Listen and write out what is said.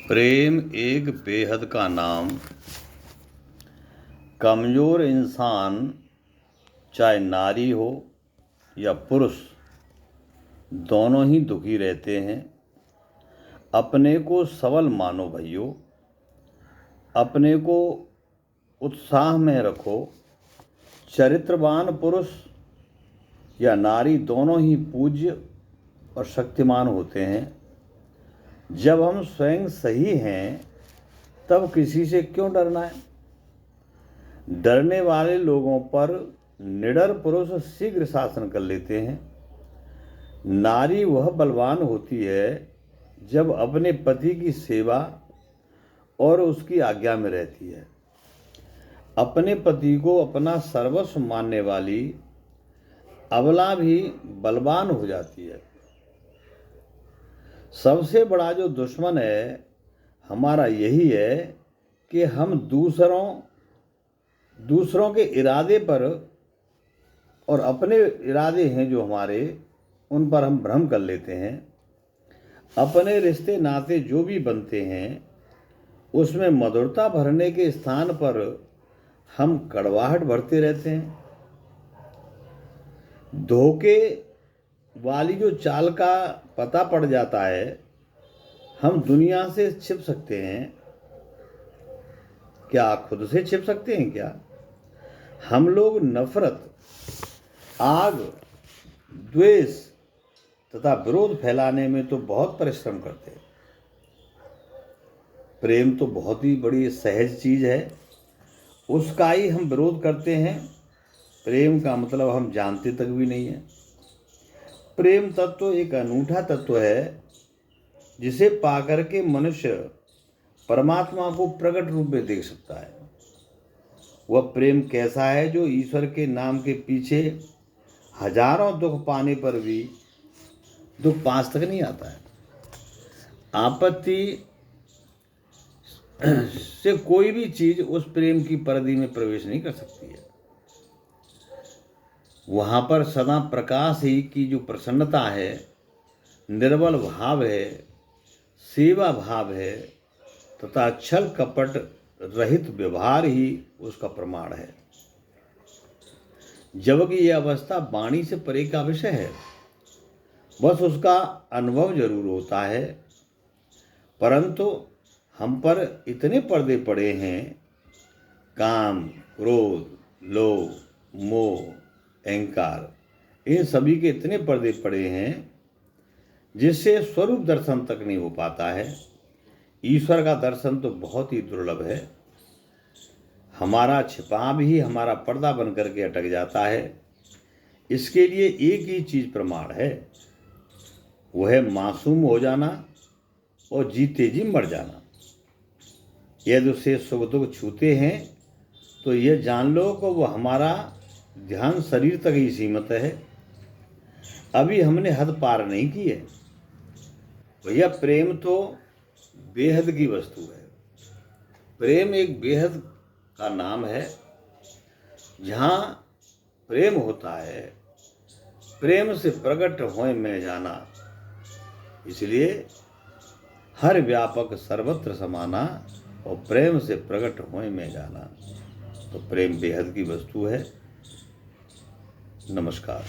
प्रेम एक बेहद का नाम। कमज़ोर इंसान चाहे नारी हो या पुरुष दोनों ही दुखी रहते हैं। अपने को सबल मानो भाइयों, अपने को उत्साह में रखो। चरित्रवान पुरुष या नारी दोनों ही पूज्य और शक्तिमान होते हैं। जब हम स्वयं सही हैं तब किसी से क्यों डरना है। डरने वाले लोगों पर निडर पुरुष शीघ्र शासन कर लेते हैं। नारी वह बलवान होती है जब अपने पति की सेवा और उसकी आज्ञा में रहती है। अपने पति को अपना सर्वस्व मानने वाली अबला भी बलवान हो जाती है। सबसे बड़ा जो दुश्मन है हमारा यही है कि हम दूसरों के इरादे पर और अपने इरादे हैं जो हमारे, उन पर हम भ्रम कर लेते हैं। अपने रिश्ते नाते जो भी बनते हैं उसमें मधुरता भरने के स्थान पर हम कड़वाहट भरते रहते हैं। धोखे वाली जो चाल का पता पड़ जाता है, हम दुनिया से छिप सकते हैं। क्या खुद से छिप सकते हैं क्या? हम लोग नफरत, आग, द्वेष तथा विरोध फैलाने में तो बहुत परिश्रम करते हैं। प्रेम तो बहुत ही बड़ी सहज चीज है, उसका ही हम विरोध करते हैं। प्रेम का मतलब हम जानते तक भी नहीं है। प्रेम तत्व एक अनूठा तत्व है जिसे पाकर के मनुष्य परमात्मा को प्रकट रूप में देख सकता है। वह प्रेम कैसा है जो ईश्वर के नाम के पीछे हजारों दुख पाने पर भी दुख पास तक नहीं आता है। आपत्ति से कोई भी चीज उस प्रेम की परिधि में प्रवेश नहीं कर सकती है। वहाँ पर सदा प्रकाश ही की जो प्रसन्नता है, निर्बल भाव है, सेवा भाव है तथा छल कपट रहित व्यवहार ही उसका प्रमाण है। जबकि यह अवस्था वाणी से परे का विषय है, बस उसका अनुभव जरूर होता है। परंतु हम पर इतने पर्दे पड़े हैं, काम, क्रोध, लोभ, मोह, अहंकार, इन सभी के इतने पर्दे पड़े हैं जिससे स्वरूप दर्शन तक नहीं हो पाता है। ईश्वर का दर्शन तो बहुत ही दुर्लभ है। हमारा छिपाव ही हमारा पर्दा बन करके अटक जाता है। इसके लिए एक ही चीज प्रमाण है, वह है मासूम हो जाना और जीते जी मर जाना। यदि उसे सुख दुख छूते हैं तो यह जान लो कि वह हमारा ध्यान शरीर तक ही सीमित है, अभी हमने हद पार नहीं की है। भैया प्रेम तो बेहद की वस्तु है। प्रेम एक बेहद का नाम है। जहाँ प्रेम होता है, प्रेम से प्रकट होए में जाना। इसलिए हर व्यापक सर्वत्र समाना और प्रेम से प्रकट होए में जाना। तो प्रेम बेहद की वस्तु है। नमस्कार।